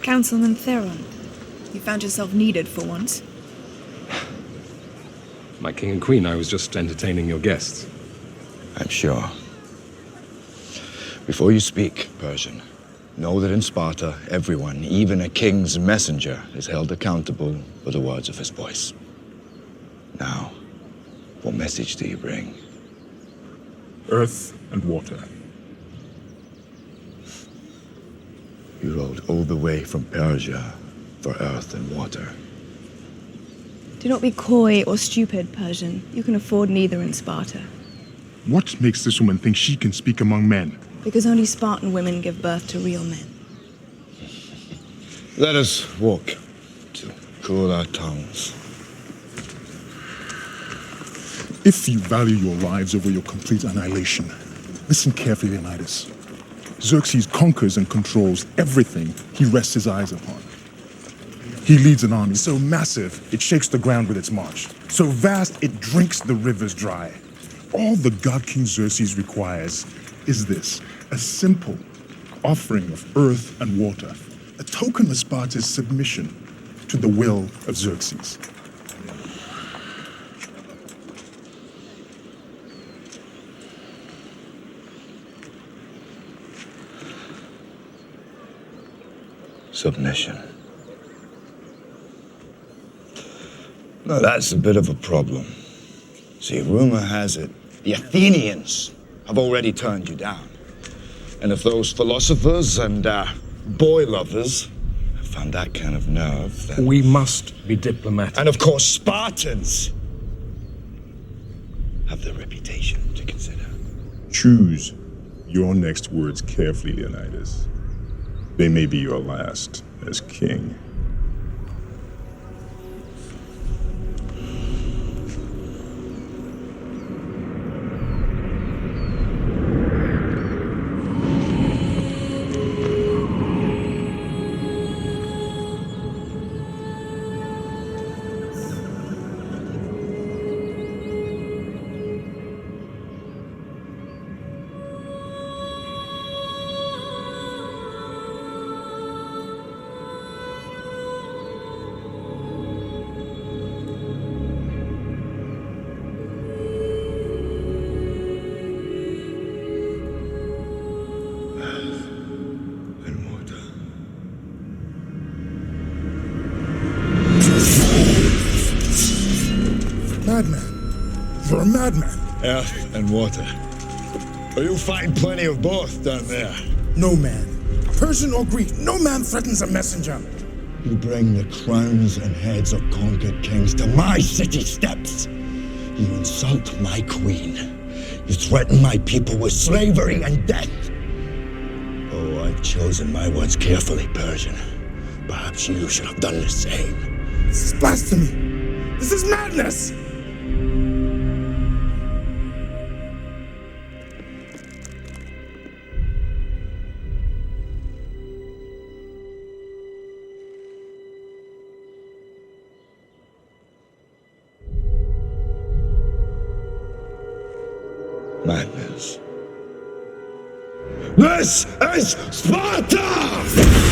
Councilman Theron, you found yourself needed for once. My king and queen, I was just entertaining your guests. I'm sure. Before you speak, Persian, know that in Sparta, everyone, even a king's messenger, is held accountable for the words of his voice. Now, what message do you bring? Earth and water. You rode all the way from Persia for earth and water. Do not be coy or stupid, Persian. You can afford neither in Sparta. What makes this woman think she can speak among men? Because only Spartan women give birth to real men. Let us walk to cool our tongues. If you value your lives over your complete annihilation, listen carefully, Leonidas. Xerxes conquers and controls everything he rests his eyes upon. He leads an army so massive, it shakes the ground with its march. So vast, it drinks the rivers dry. All the God King Xerxes requires is this, a simple offering of earth and water, a token of Sparta's submission to the will of Xerxes. Submission. Now that's a bit of a problem. See, rumor has it, the Athenians have already turned you down. And if those philosophers and boy lovers have found that kind of nerve, then... We must be diplomatic. And of course, Spartans have their reputation to consider. Choose your next words carefully, Leonidas. They may be your last as king. Madman. You're a madman. Earth and water. But you'll find plenty of both down there. No man, Persian or Greek, no man threatens a messenger. You bring the crowns and heads of conquered kings to my city steps. You insult my queen. You threaten my people with slavery and death. Oh, I've chosen my words carefully, Persian. Perhaps you should have done the same. This is blasphemy. This is madness. Madness. This is Sparta!